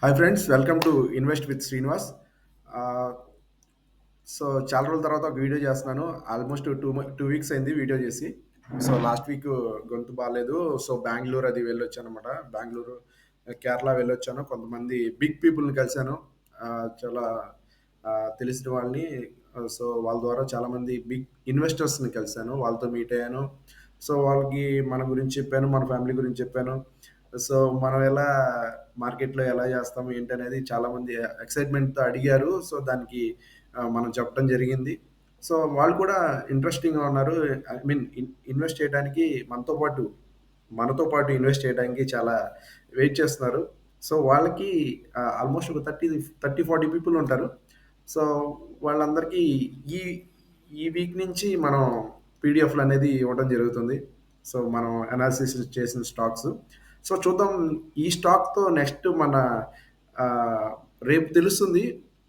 Hi friends, welcome to invest with Srinivas. ఆ, so చాలా రోజుల తర్వాత ఒక వీడియో చేస్తున్నాను. ఆల్మోస్ట్ టూ వీక్స్ అయింది వీడియో చేసి. సో లాస్ట్ వీక్ గొంతు బాగాలేదు. సో బెంగళూరు అది వెళ్ళొచ్చాను అనమాట. బెంగళూరు, కేరళ వెళ్ళొచ్చాను. కొంతమంది బిగ్ పీపుల్ని కలిశాను. ఆ, చాలా ఆ, తెలిసిన వాళ్ళని. సో వాళ్ళ ద్వారా చాలామంది బిగ్ ఇన్వెస్టర్స్ని కలిశాను. వాళ్ళతో మీట్ అయ్యాను. సో వాళ్ళకి మన గురించి చెప్పాను, మన ఫ్యామిలీ గురించి చెప్పాను. సో మనం ఎలా మార్కెట్లో ఎలా చేస్తాం ఏంటనేది చాలామంది ఎక్సైట్మెంట్తో అడిగారు. సో దానికి మనం చెప్పడం జరిగింది. సో వాళ్ళు కూడా ఇంట్రెస్టింగ్గా ఉన్నారు. ఐ మీన్ ఇన్వెస్ట్ చేయడానికి మనతో పాటు ఇన్వెస్ట్ చేయడానికి చాలా వెయిట్ చేస్తున్నారు. సో వాళ్ళకి ఆల్మోస్ట్ ఒక 30-40 పీపుల్ ఉంటారు. సో వాళ్ళందరికీ ఈ ఈ వీక్ నుంచి మనం పీడిఎఫ్లు అనేది ఇవ్వడం జరుగుతుంది. సో మనం అనాలిసిస్ చేసిన స్టాక్స్. సో చూద్దాం, ఈ స్టాక్‌తో నెక్స్ట్ మన ఆహ్, రేపు తెలుస్తుంది.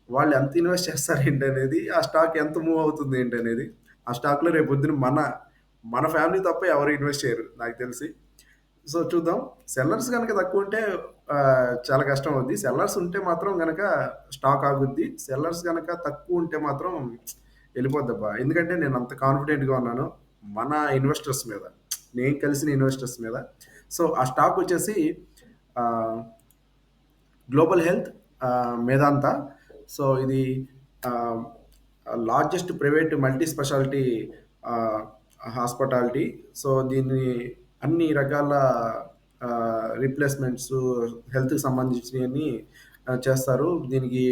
వాళ్ళు ఎంత ఇన్వెస్ట్ చేస్తారు ఏంటనేది, ఆ స్టాక్ ఎంత మూవ్ అవుతుంది ఏంటనేది. ఆ స్టాక్‌లో రేపొద్దున మన ఫ్యామిలీ తప్ప ఎవరు ఇన్వెస్ట్ చేయరు నాకు తెలిసి. సో చూద్దాం. సెల్లర్స్ గనక తక్కువుంటే చాలా కష్టం అవుద్ది. సెల్లర్స్ ఉంటే మాత్రం గనక స్టాక్ ఆగుద్ది. సెల్లర్స్ గనక తక్కువుంటే మాత్రం ఎళ్ళిపోద్దబ్బా! ఎందుకంటే నేను అంత కాన్ఫిడెంట్‌గా ఉన్నాను మన ఇన్వెస్టర్స్ మీద. నేను కలిసిన ఇన్వెస్టర్స్ మీద. సో ఆ స్టాక్ వచ్చేసి ఆహ్, గ్లోబల్ హెల్త్, మేదాంత. సో ఇది ఆహ్, లార్జెస్ట్ ప్రైవేట్ మల్టీ స్పెషాలిటీ ఆహ్, హాస్పిటాలిటీ. సో దీన్ని అన్ని రకాల రీప్లేస్మెంట్స్, హెల్త్‌కి సంబంధించినయన్నీ చేస్తారు. దీనికి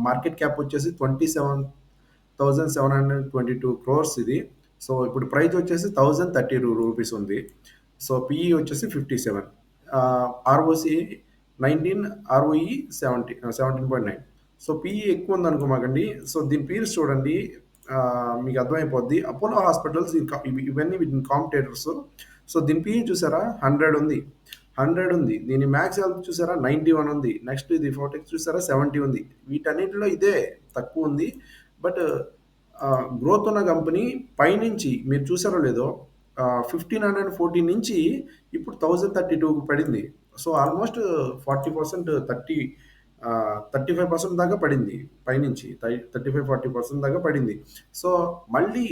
మార్కెట్ క్యాప్ వచ్చేసి 27,722 క్రోర్స్ ఇది. సో ఇప్పుడు ప్రైస్ వచ్చేసి 1032 రూపీస్ ఉంది. సో పిఈ వచ్చేసి 57. ROC 19, ROE 17.9. సో పిఈ ఎక్కువ ఉందనుకోమాకండి. సో దీని పీర్స్ చూడండి. మీకు అర్థమైపోద్ది. అపోలో హాస్పిటల్స్ ఇవన్నీ వీటిని కాంపిటేటర్స్. సో దీని పిఈ చూసారా, 100 ఉంది. 100 ఉంది. దీని మ్యాక్స్ హెల్త్ చూసారా, 91 ఉంది. నెక్స్ట్ ఇది ఫోటెక్స్ చూసారా, 70 ఉంది. వీటన్నిటిలో ఇదే తక్కువ ఉంది. బట్ గ్రోత్ ఉన్న కంపెనీ పైనుంచి మీరు చూసారో లేదో, 1514 నుంచి ఇప్పుడు 1032 పడింది. సో ఆల్మోస్ట్ 40%, 35% దాకా పడింది పైనుంచి. 35-40% దాకా పడింది. సో మళ్ళీ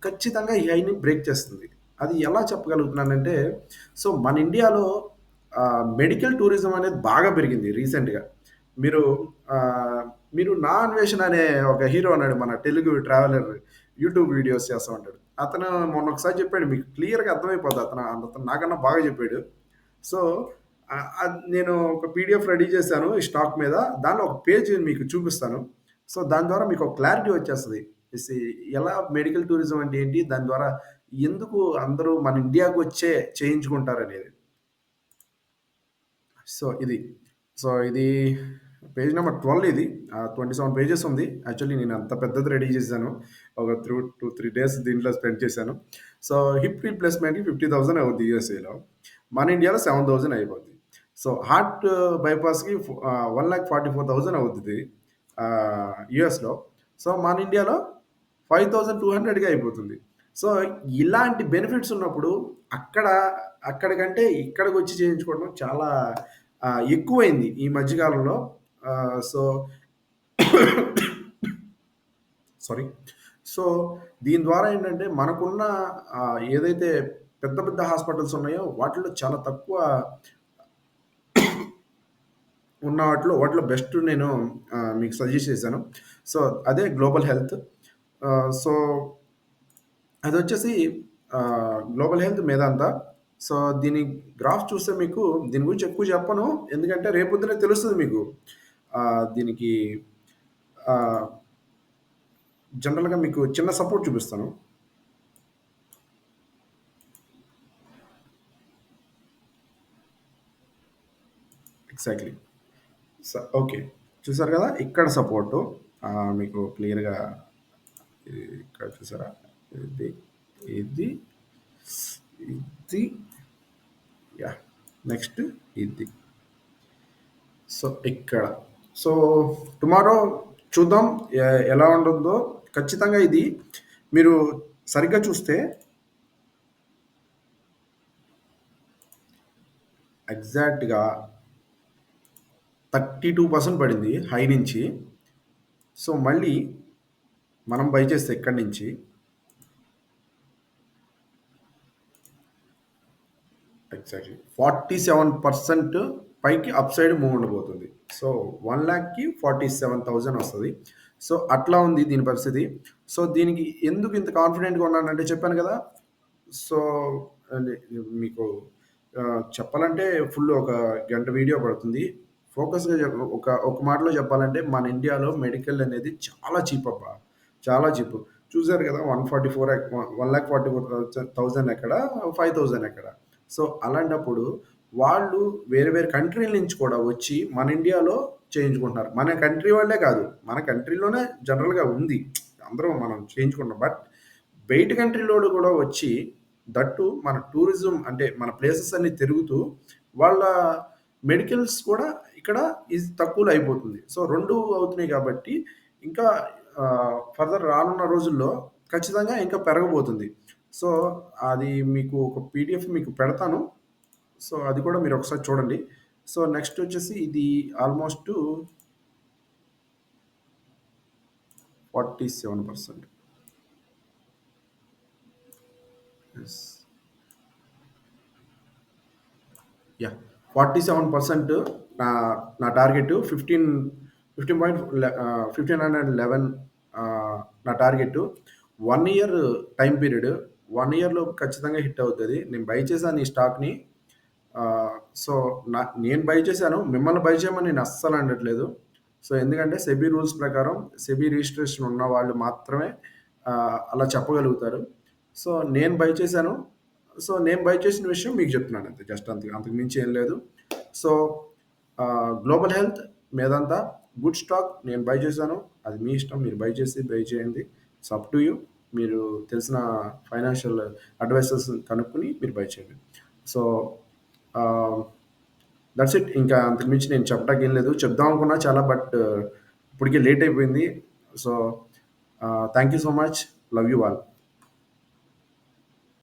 ఖచ్చితంగా ఈ హైని బ్రేక్ చేస్తుంది. అది ఎలా చెప్పగలుగుతున్నానంటే, సో మన ఇండియాలో మెడికల్ టూరిజం అనేది బాగా పెరిగింది రీసెంట్గా. మీరు ఆ, మీరు నా అన్వేషణ అనే ఒక హీరో ఉన్నాడు, మన తెలుగు ట్రావెలర్. యూట్యూబ్ వీడియోస్ చేస్తూ ఉంటాడు. అతను మొన్న ఒకసారి చెప్పాడు, మీకు క్లియర్గా అర్థమైపోద్ది. అతను నాకన్నా బాగా చెప్పాడు. సో నేను ఒక పీడిఎఫ్ రెడీ చేశాను ఈ స్టాక్ మీద. దానిలో ఒక పేజ్ మీకు చూపిస్తాను. సో దాని ద్వారా మీకు ఒక క్లారిటీ వచ్చేస్తుంది. ఎలా మెడికల్ టూరిజం అంటే ఏంటి, దాని ద్వారా ఎందుకు అందరూ మన ఇండియాకు వచ్చే చేయించుకుంటారు అనేది. సో ఇది. సో ఇది పేజ్ నెంబర్ 12 ఇది. 27 పేజెస్ ఉంది. యాక్చువల్లీ నేను అంత పెద్దది రెడీ చేశాను. ఒక 2-3 డేస్ దీంట్లో స్పెండ్ చేశాను. సో హిప్ రీప్లేస్‌మెంట్‌కి 50,000 అవుద్ది యూఎస్ఏలో. మన ఇండియాలో 7,000 అయిపోద్ది. సో హార్ట్ బైపాస్‌కి 1,44,000 అవుద్ది యూఎస్‌లో. సో మన ఇండియాలో 5,200కే అయిపోతుంది. సో ఇలాంటి బెనిఫిట్స్ ఉన్నప్పుడు అక్కడ అక్కడికంటే ఇక్కడికొచ్చి చేయించుకోవడం చాలా ఎక్కువైంది ఈ మధ్య కాలంలో. So sorry. సో దీని ద్వారా ఏంటంటే మనకున్న ఏదైతే పెద్ద పెద్ద హాస్పిటల్స్ ఉన్నాయో వాటిలో చాలా తక్కువ ఉన్న వాటిలో బెస్ట్ నేను మీకు సజెస్ట్ చేశాను. సో అదే గ్లోబల్ హెల్త్. సో అదొచ్చేసి గ్లోబల్ హెల్త్ మేధాంతా. సో దీని గ్రాఫ్ చూస్తే మీకు దీని గురించి ఎక్కువ చెప్పను. ఎందుకంటే రేపొద్దునే తెలుస్తుంది మీకు. దీనికి ఆహ్, జనరల్‌గా మీకు చిన్న సపోర్ట్ చూపిస్తాను. ఎగ్జాక్ట్‌లీ. ఓకే. చూసారు కదా! ఇక్కడ సపోర్టు మీకు క్లియర్‌గా ఇక్కడ చూసారా? ఇది, ఇది, ఇది, యాహ్! నెక్స్ట్ ఇది. సో ఇక్కడ. సో టుమారో చూద్దాం ఎలా ఉంటుందో. ఖచ్చితంగా ఇది మీరు సరిగ్గా చూస్తే ఎగ్జాక్ట్‌గా 32% పడింది హై నుంచి. సో, మళ్ళీ మనం బై చేస్తే ఇక్కడి నుంచి ఎగ్జాక్ట్‌లీ 47% పైకి అప్ సైడ్ మూవ్ ఉండబోతుంది. సో, 1,00,000కి 47,000 వస్తది. సో, అట్లా ఉంది దీని పరిస్థితి. సో, దీనికి ఎందుకు ఇంత కాన్ఫిడెంట్‌గా ఉన్నానంటే చెప్పాను గదా! సో, అంటే మీకు చెప్పాలంటే ఫుల్ ఒక గంట వీడియో పడుతుంది. ఫోకస్‌గా ఒక మాటలో చెప్పాలంటే మన ఇండియాలో మెడికల్ అనేది చాలా చీప్ అబ్బా! చాలా చీప్. చూసారు గదా! 144 1,44,000 ఎక్కడ, 5,000 ఎక్కడ. సో, అలాంటప్పుడు వాళ్ళు వేరే వేరే కంట్రీల నుంచి కూడా వచ్చి మన ఇండియాలో చేయించుకుంటున్నారు. మన కంట్రీ వాళ్ళే కాదు. మన కంట్రీలోనే జనరల్‌గా ఉంది. అందరం మనం చేయించుకుంటాం. బట్ బయట కంట్రీలోళ్ళు కూడా వచ్చి దట్టు మన టూరిజం అంటే మన ప్లేసెస్ అన్ని తిరుగుతూ వాళ్ళ మెడికల్స్ కూడా ఇక్కడ తక్కువలో అయిపోతుంది. సో 2 అవుతున్నాయి కాబట్టి ఇంకా ఫర్దర్ రానున్న రోజుల్లో ఖచ్చితంగా ఇంకా పెరగబోతుంది. సో అది మీకు ఒక పీడిఎఫ్ మీకు పెడతాను. సో అది కూడా మీరు ఒకసారి చూడండి. సో నెక్స్ట్ వచ్చేసి ఇది ఆల్మోస్ట్ 47%. యెస్. యాహ్! 47% నా నా టార్గెట్ 1511 నా టార్గెట్. 1 year time period. 1 ఇయర్‌లో ఖచ్చితంగా హిట్ అవుతది. నేను బై చేశాను ఈ స్టాక్‌ని. ఆహ్, సో, నేను బై చేశాను. మిమ్మల్ని బై చేయమని నేను అస్సలు అనట్లేదు. సో, ఎందుకంటే సెబీ రూల్స్ ప్రకారం సెబీ రిజిస్ట్రేషన్ ఉన్న వాళ్ళు మాత్రమే అలా చెప్పగలుగుతారు. సో, నేను బై చేశాను. సో, నేను బై చేసిన విషయం మీకు చెప్తున్నాను అంతే. జస్ట్ అంతే. అంతకు మించి ఏం లేదు. సో, గ్లోబల్ హెల్త్ మీదంతా గుడ్ స్టాక్ నేను బై చేశాను. అది మీ ఇష్టం. మీరు బై చేయండి. It's up to you. మీరు తెలిసిన ఫైనాన్షియల్ అడ్వైజర్స్‌ని కనుక్కొని మీరు బై చేయండి. సో, ఆహ్, దట్స్ ఇట్. ఇంకా అంతకు మించి నేను చెప్పడానికి ఏం లేదు. చెప్దాం అనుకున్నా చాలా బట్ ఇప్పటికే లేట్ అయిపోయింది. So, thank you so much. Love you all.